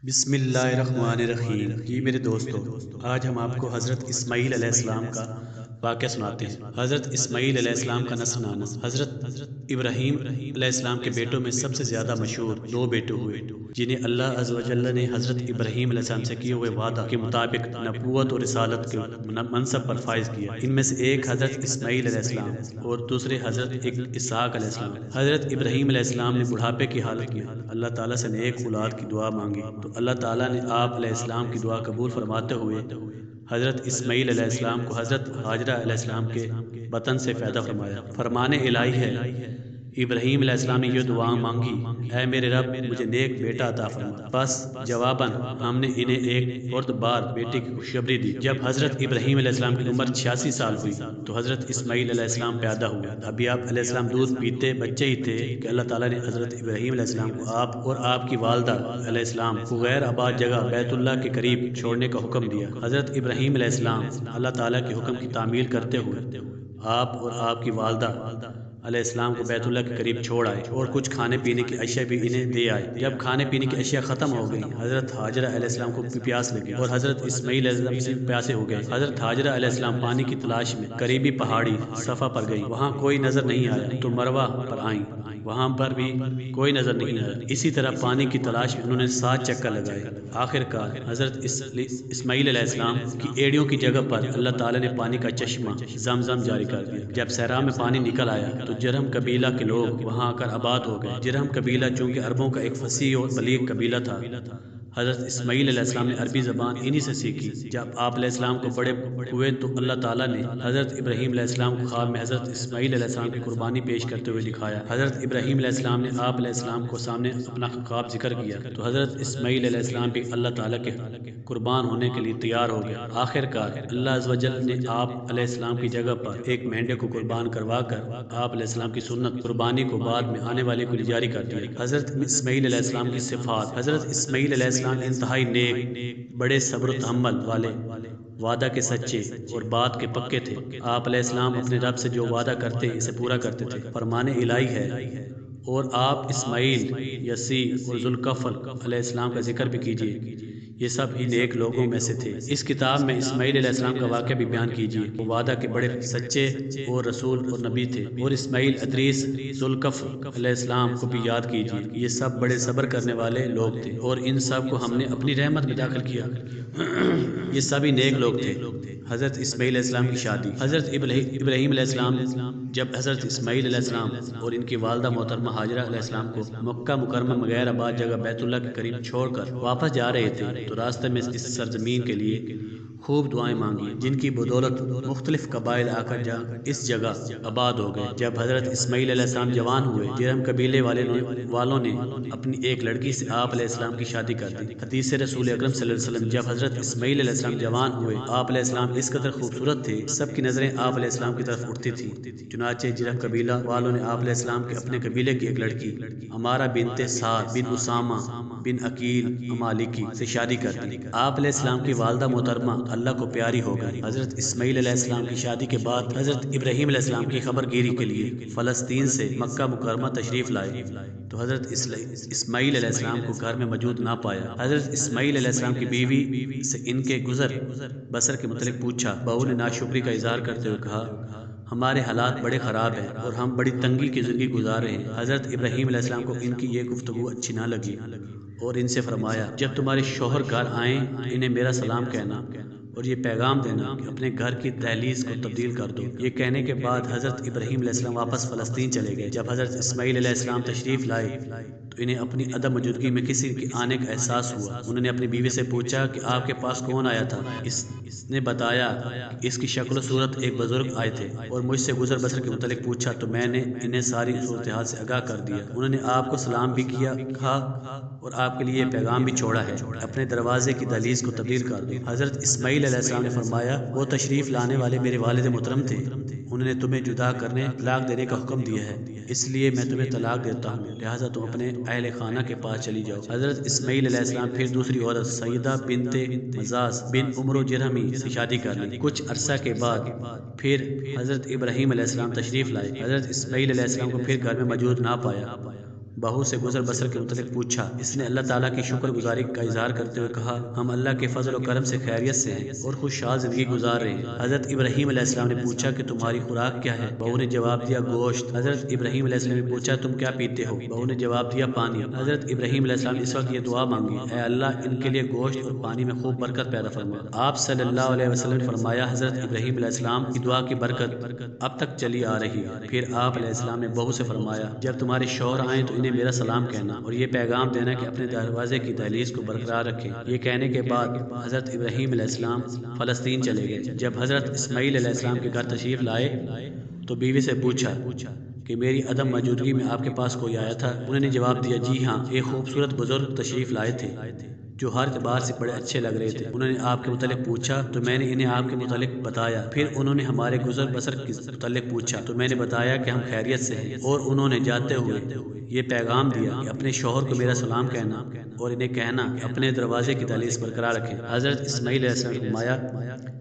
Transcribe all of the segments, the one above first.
بسم اللہ الرحمن الرحیم۔ جی میرے دوستو، آج ہم آپ کو حضرت اسماعیل علیہ السلام کا واقعہ سناتے ہیں۔ حضرت اسماعیل علیہ السلام کا نسل نامہ۔ حضرت ابراہیم علیہ السلام کے بیٹوں میں سب سے زیادہ مشہور دو بیٹے ہوئے، جنہیں اللہ عز و جل نے حضرت ابراہیم علیہ السلام سے کیے ہوئے وعدہ کے مطابق نبوت اور رسالت کے منصب پر فائز کیا۔ ان میں سے ایک حضرت اسماعیل علیہ السلام اور دوسرے حضرت اسحاق علیہ السلام۔ حضرت ابراہیم علیہ السلام نے بڑھاپے کی حالت میں اللہ تعالیٰ سے نیک اولاد کی دعا مانگی تو اللہ تعالیٰ نے آپ علیہ السلام کی دعا قبول فرماتے ہوئے حضرت اسماعیل علیہ السلام کو حضرت ہاجرہ علیہ السلام کے بطن سے پیدا فرمایا۔ فرمان الہی ہے، ابراہیم علیہ السلام نے یہ دعا مانگی، اے میرے رب مجھے نیک بیٹا عطا فرما۔ بس جواباً ہم نے انہیں ایک اور بار بیٹے کی خوشخبری دی۔ جب حضرت ابراہیم علیہ السلام کی عمر 86 سال ہوئی تو حضرت اسماعیل علیہ السلام پیدا ہوئے۔ ابھی آپ علیہ السلام دودھ پیتے بچے ہی تھے کہ اللہ تعالیٰ نے حضرت ابراہیم علیہ السلام کو آپ اور آپ کی والدہ علیہ السلام کو غیر آباد جگہ بیت اللہ کے قریب چھوڑنے کا حکم دیا۔ حضرت ابراہیم علیہ السلام اللہ تعالیٰ کے حکم کی تعمیل کرتے ہوئے آپ اور آپ کی والدہ علیہ السلام کو بیت اللہ کے قریب چھوڑ آئے اور کچھ کھانے پینے کی اشیاء بھی انہیں دے آئے۔ جب کھانے پینے کی اشیاء ختم ہو گئی، حضرت ہاجرہ علیہ السلام کو پیاس لگی اور حضرت اسماعیل علیہ السلام سے پیاسے ہو گئے۔ حضرت ہاجرہ علیہ السلام پانی کی تلاش میں قریبی پہاڑی صفا پر گئی، وہاں کوئی نظر نہیں آیا تو مروہ پر آئیں، وہاں پر بھی کوئی نظر نہیں آیا۔ اسی طرح پانی کی تلاش میں انہوں نے 7 چکر لگائے۔ آخر کار حضرت اسماعیل علیہ السلام کی ایڑیوں کی جگہ پر اللہ تعالیٰ نے پانی کا چشمہ زمزم جاری کر دیا۔ جب صحرا میں پانی نکل آیا تو جرہم قبیلہ کے لوگ وہاں آ کر آباد ہو گئے۔ جرہم قبیلہ چونکہ عربوں کا ایک فصیح اور بلیغ قبیلہ تھا، حضرت اسماعیل علیہ السلام نے عربی زبان انہی سے سیکھی۔ جب آپ علیہ السلام کو بڑے ہوئے تو اللہ تعالیٰ نے حضرت ابراہیم علیہ السلام کو خواب میں حضرت اسماعیل علیہ السلام کی قربانی پیش کرتے ہوئے دکھایا۔ حضرت ابراہیم علیہ السلام نے آپ علیہ السلام کو سامنے اپنا خواب ذکر کیا تو حضرت اسماعیل علیہ السلام بھی اللہ تعالیٰ کے قربان ہونے کے لیے تیار ہو گیا۔ آخر کار اللہ عز و جل نے آپ علیہ السلام کی جگہ پر ایک مینڈے کو قربان کروا کر آپ علیہ السلام کی سنت قربانی کو بعد میں آنے والے کو جاری کر دیا۔ حضرت اسماعیل علیہ السلام کی صفات۔ حضرت اسماعیل علیہ السلام انتہائی نیک، بڑے صبر و تحمل والے، وعدہ کے سچے اور بات کے پکے تھے۔ آپ علیہ السلام اپنے رب سے جو وعدہ کرتے اسے پورا کرتے تھے۔ فرمان الہی ہے، اور آپ اسماعیل، یسیع اور ذوالکفل علیہ السلام کا ذکر بھی کیجیے، یہ سب ہی نیک لوگوں میں سے تھے۔ اس کتاب میں اسماعیل علیہ السلام کا واقعہ بھی بیان کیجیے، وہ وعدہ کے بڑے سچے اور رسول اور نبی تھے۔ اور اسماعیل، ادریس، ذوالکفل علیہ السلام کو بھی یاد کیجیے، یہ سب بڑے صبر کرنے والے لوگ تھے اور ان سب کو ہم نے اپنی رحمت میں داخل کیا، یہ سبھی نیک لوگ تھے۔ حضرت اسماعیل علیہ السلام کی شادی۔ حضرت ابراہیم علیہ السلام جب حضرت اسماعیل علیہ السلام اور ان کی والدہ محترمہ ہاجرہ علیہ السلام کو مکہ مکرمہ میں غیر آباد جگہ بیت اللہ کے قریب چھوڑ کر واپس جا رہے تھے تو راستے میں اس سرزمین کے لیے خوب دعائیں مانگی، جن کی بدولت مختلف قبائل آ کر اس جگہ آباد ہو گئے۔ جب حضرت اسماعیل علیہ السلام جوان ہوئے، جرہم قبیلے والوں نے اپنی ایک لڑکی سے آپ علیہ السلام کی شادی کر دی۔ حدیث رسول اکرم صلی اللہ علیہ وسلم، جب حضرت اسماعیل علیہ السلام جوان ہوئے، آپ علیہ السلام اس قدر خوبصورت تھے، سب کی نظریں آپ علیہ السلام کی طرف اٹھتی تھیں۔ چنانچہ جرہم قبیلہ والوں نے آپ علیہ السلام کے اپنے قبیلے کی ایک لڑکی عمارہ بنت سعد بن اسامہ بن عقیل امالیکی سے شادی کر دی۔ آپ علیہ السلام کی والدہ محترمہ اللہ کو پیاری ہو گئی۔ حضرت اسماعیل علیہ السلام کی شادی کے بعد حضرت ابراہیم علیہ السلام کی خبر گیری کے لیے فلسطین سے مکہ مکرمہ تشریف لائے تو حضرت اسماعیل علیہ السلام کو گھر میں موجود نہ پایا۔ حضرت اسماعیل علیہ السلام کی بیوی سے ان کے گزر بسر کے متعلق پوچھا۔ بہو نے ناشکری کا اظہار کرتے ہوئے کہا، ہمارے حالات بڑے خراب ہیں اور ہم بڑی تنگی کی زندگی گزار رہے ہیں۔ حضرت ابراہیم علیہ السلام کو ان کی یہ گفتگو اچھی نہ لگی اور ان سے فرمایا، جب تمہارے شوہر گھر آئیں انہیں میرا سلام کہنا اور یہ پیغام دینا کہ اپنے گھر کی دہلیز کو تبدیل کر دو۔ یہ کہنے کے بعد حضرت ابراہیم علیہ السلام واپس فلسطین چلے گئے۔ جب حضرت اسماعیل علیہ السلام تشریف لائے تو انہیں اپنی عدم موجودگی میں کسی کے آنے کا احساس ہوا۔ انہوں نے اپنی بیوی سے پوچھا کہ آپ کے پاس کون آیا تھا؟ اس نے بتایا کہ اس کی شکل و صورت ایک بزرگ آئے تھے اور مجھ سے گزر بسر کے متعلق پوچھا تو میں نے انہیں ساری صورتحال سے آگاہ کر دیا۔ انہوں نے آپ کو سلام بھی کیا اور آپ کے لیے پیغام بھی چھوڑا ہے، اپنے دروازے کی دہلیز کو تبدیل کر دو۔ حضرت اسماعیل علیہ السلام نے فرمایا، وہ تشریف لانے والے میرے والد محترم تھے، انہوں نے تمہیں جدا کرنے، طلاق دینے کا حکم دیا ہے، اس لیے میں تمہیں طلاق دیتا ہوں، لہٰذا تم اپنے اہل خانہ کے پاس چلی جاؤ۔ حضرت اسماعیل علیہ السلام پھر دوسری عورت سیدہ بنت مزاز بن عمرو جرہمی سے شادی کر لی۔ کچھ عرصہ کے بعد پھر حضرت ابراہیم علیہ السلام تشریف لائے۔ حضرت اسماعیل علیہ السلام کو پھر گھر میں موجود نہ پایا۔ بہو سے گزر بسر کے متعلق پوچھا۔ اس نے اللہ تعالیٰ کی شکر گزاری کا اظہار کرتے ہوئے کہا، ہم اللہ کے فضل و کرم سے خیریت سے ہیں اور خوشحال زندگی گزار رہے ہیں۔ حضرت ابراہیم علیہ السلام نے پوچھا کہ تمہاری خوراک کیا ہے؟ بہو نے جواب دیا گوشت۔ حضرت ابراہیم علیہ السلام نے پوچھا تم کیا پیتے ہو؟ بہو نے جواب دیا پانی۔ حضرت ابراہیم علیہ السلام نے اس وقت یہ دعا مانگی، اے اللہ ان کے لیے گوشت اور پانی میں خوب برکت پیدا فرما۔ آپ صلی اللہ علیہ وسلم نے فرمایا، حضرت ابراہیم علیہ السلام کی دعا کی برکت اب تک چلی آ رہی ہے۔ پھر آپ علیہ السلام نے بہو سے فرمایا، جب تمہارے شوہر آئیں تو انہیں میرا سلام کہنا اور یہ پیغام دینا کہ اپنے دروازے کی دہلیز کو برقرار رکھیں۔ یہ کہنے کے بعد حضرت ابراہیم علیہ السلام فلسطین چلے گئے۔ جب حضرت اسماعیل علیہ السلام کے گھر تشریف لائے تو بیوی سے پوچھا کہ میری عدم موجودگی میں آپ کے پاس کوئی آیا تھا؟ انہوں نے جواب دیا، جی ہاں، ایک خوبصورت بزرگ تشریف لائے تھے جو ہر اعتبار سے بڑے اچھے لگ رہے تھے۔ انہوں نے آپ کے متعلق پوچھا تو میں نے انہیں آپ کے متعلق بتایا۔ پھر انہوں نے ہمارے گزر بسر کے متعلق پوچھا تو میں نے بتایا کہ ہم خیریت سے ہیں، اور انہوں نے جاتے ہوئے یہ پیغام دیا کہ اپنے شوہر کو میرا سلام کہنا اور انہیں کہنا کہ اپنے دروازے کی دہلیز برقرار رکھیں۔ حضرت اسماعیل علیہ السلام نے فرمایا،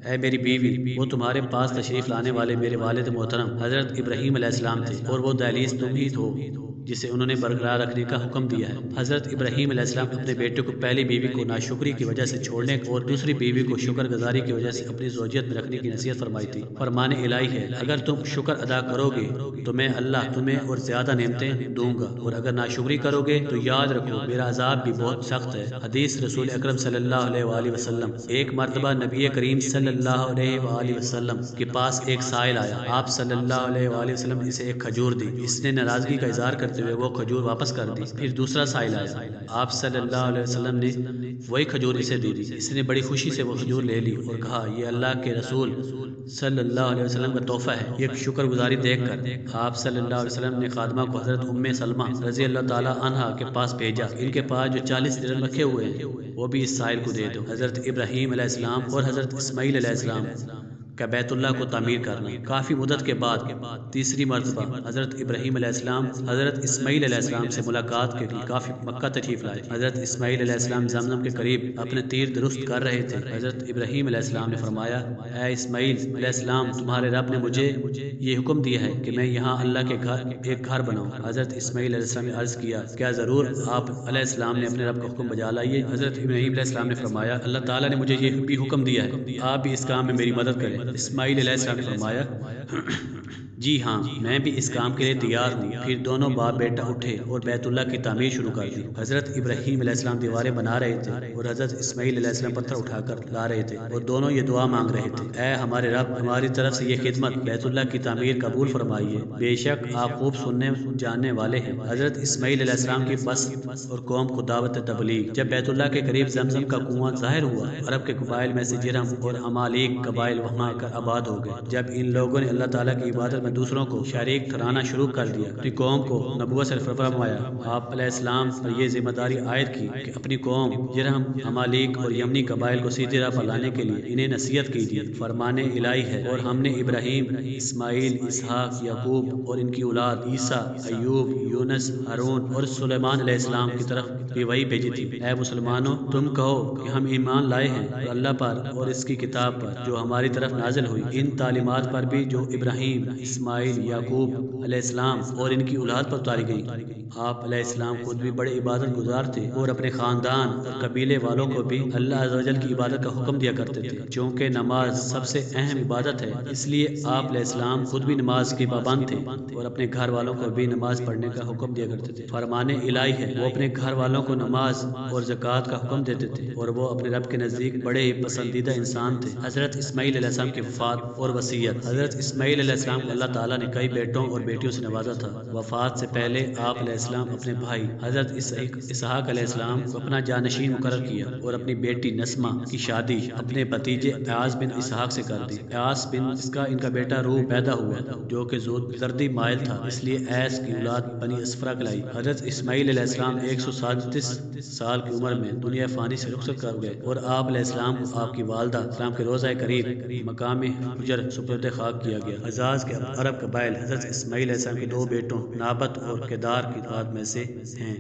اے میری بیوی، وہ تمہارے پاس تشریف لانے والے میرے والد محترم حضرت ابراہیم علیہ السلام تھے، اور وہ دہلیز تم ہی ہو جسے انہوں نے برقرار رکھنے کا حکم دیا ہے۔ حضرت ابراہیم علیہ السلام اپنے بیٹے کو پہلی بیوی کو ناشکری کی وجہ سے چھوڑنے اور دوسری بیوی کو شکر گزاری کی وجہ سے اپنی زوجیت میں رکھنے کی نصیحت فرمائی تھی۔ فرمان الہی ہے، اگر تم شکر ادا کرو گے تو میں اللہ تمہیں اور زیادہ نعمتیں دوں گا، اور اگر ناشکری کرو گے تو یاد رکھو میرا عذاب بھی بہت سخت ہے۔ حدیث رسول اکرم صلی اللہ علیہ وآلہ وسلم۔ ایک مرتبہ نبی کریم صلی اللہ علیہ وآلہ وسلم کے پاس ایک سائل آیا۔ آپ صلی اللہ علیہ وآلہ وسلم نے اسے ایک کھجور دی۔ اس نے ناراضگی کا اظہار کرتے ہوئے وہ کھجور واپس کر دی۔ پھر دوسرا سائل آیا۔ آپ صلی اللہ علیہ وسلم نے وہی کھجور اسے دی دی۔ اس نے بڑی خوشی سے وہ کھجور لے لی اور کہا، یہ اللہ کے رسول صلی اللہ علیہ وسلم کا تحفہ ہے۔ یہ شکر گزاری دیکھ کر آپ صلی اللہ علیہ وسلم نے خادمہ کو حضرت ام سلمہ رضی اللہ تعالی عنہا کے پاس بھیجا، ان کے پاس جو 40 درہم رکھے ہوئے ہیں وہ بھی اس سائل کو دے دو۔ حضرت ابراہیم علیہ السلام اور حضرت اسماعیل علیہ السلام کا بیت اللہ کو تعمیر کرنا۔ کافی مدت کے بعد تیسری مرتبہ حضرت ابراہیم علیہ السلام حضرت اسماعیل علیہ السلام سے ملاقات کے لیے کافی مکہ تشریف لائے۔ حضرت اسماعیل علیہ السلام زمزم کے قریب اپنے تیر درست کر رہے تھے۔ حضرت ابراہیم علیہ السلام نے فرمایا، اے اسماعیل علیہ السلام، تمہارے رب نے مجھے یہ حکم دیا ہے کہ میں یہاں اللہ کے گھر ایک گھر بناؤں۔ حضرت اسماعیل علیہ السلام نے عرض کیا، کیا ضرور آپ علیہ السلام نے اپنے رب کا حکم بجا لائیے؟ حضرت ابراہیم علیہ السلام نے فرمایا، اللہ تعالیٰ نے مجھے یہ بھی حکم دیا ہے، آپ بھی اس کام میں میری مدد کریں۔ اسماعیل علیہ السلام نے فرمایا، جی ہاں، میں بھی اس کام کے لیے تیار ہوں۔ پھر دونوں باپ بیٹا اٹھے اور بیت اللہ کی تعمیر شروع کر دی۔ حضرت ابراہیم علیہ السلام دیواریں بنا رہے تھے اور حضرت اسماعیل علیہ السلام پتھر اٹھا کر لا رہے تھے، اور دونوں یہ دعا مانگ رہے تھے، اے ہمارے رب، ہماری طرف سے یہ خدمت بیت اللہ کی تعمیر قبول فرمائیے، بے شک آپ خوب سننے جاننے والے ہیں۔ حضرت اسماعیل علیہ السلام کی بس اور قوم کو دعوت تبلیغ۔ جب بیت اللہ کے قریب زمزم کا کنواں ظاہر ہوا، عرب کے قبائل میں سے جرہم اور عمالیق قبائل وہاں کر آباد ہو گئے۔ جب ان لوگوں نے اللہ تعالیٰ کی عبادت میں دوسروں کو شریک ٹھہرانا شروع کر دیا، اپنی قوم کو نبوت سے فرمایا۔ آپ علیہ السلام پر یہ ذمہ داری عائد کی کہ اپنی قوم جرہم، عمالیق اور یمنی قبائل کو سیدھی راہ پر لانے کے لیے انہیں نصیحت کیجیے۔ فرمان الہی ہے، اور ہم نے ابراہیم، اسماعیل، اسحاق، یعقوب اور ان کی اولاد عیسیٰ، ایوب، یونس، ہارون اور سلیمان علیہ السلام کی طرف بھی وحی بھیجی تھی۔ اے مسلمانوں، تم کہو کہ ہم ایمان لائے ہیں اللہ پر اور اس کی کتاب پر جو ہماری طرف نازل ہوئی، ان تعلیمات پر بھی جو ابراہیم، اسماعیل، یعقوب علیہ السلام اور ان کی اولاد پر اتاری گئی۔ آپ علیہ السلام خود بھی بڑے عبادت گزار تھے اور اپنے خاندان اور قبیلے والوں کو بھی اللہ عز و جل کی عبادت کا حکم دیا کرتے تھے، چونکہ نماز سب سے اہم عبادت ہے، اس لیے آپ علیہ السلام خود بھی نماز کے پابند تھے اور اپنے گھر والوں کو بھی نماز پڑھنے کا حکم دیا کرتے تھے۔ فرمان الہی ہے، وہ اپنے گھر والوں کو نماز اور زکوٰۃ کا حکم دیتے تھے، اور وہ اپنے رب کے نزدیک بڑے ہی پسندیدہ انسان تھے۔ حضرت اسماعیل علیہ السلام کی وفات اور وصیت۔ حضرت اسماعیل علیہ السلام کو اللہ تعالیٰ نے کئی بیٹوں اور بیٹیوں سے نوازا تھا۔ وفات سے پہلے آپ علیہ السلام اپنے بھائی حضرت اسحاق علیہ السلام کو اپنا جانشین مقرر کیا اور اپنی بیٹی نسمہ کی شادی اپنے بھتیجے ایاس بن اسحاق سے کر دی۔ ایاس بن ان کا بیٹا روح پیدا ہوا جو کہ زردی مائل تھا، اس لیے ایس کی اولاد بنی اسفرا کہلائی۔ حضرت اسماعیل علیہ السلام 137 سال کی عمر میں دنیا فانی سے رخصت کر گئے، اور آپ علیہ السلام کو آپ کی والدہ السلام کے روضہ قریب مقام حجر سپرد خاک کیا گیا۔ حجاز کے عرب قبائل حضرت اسماعیل علیہ السلام کے دو بیٹوں نابت اور کیدار کی اولاد میں سے ہیں۔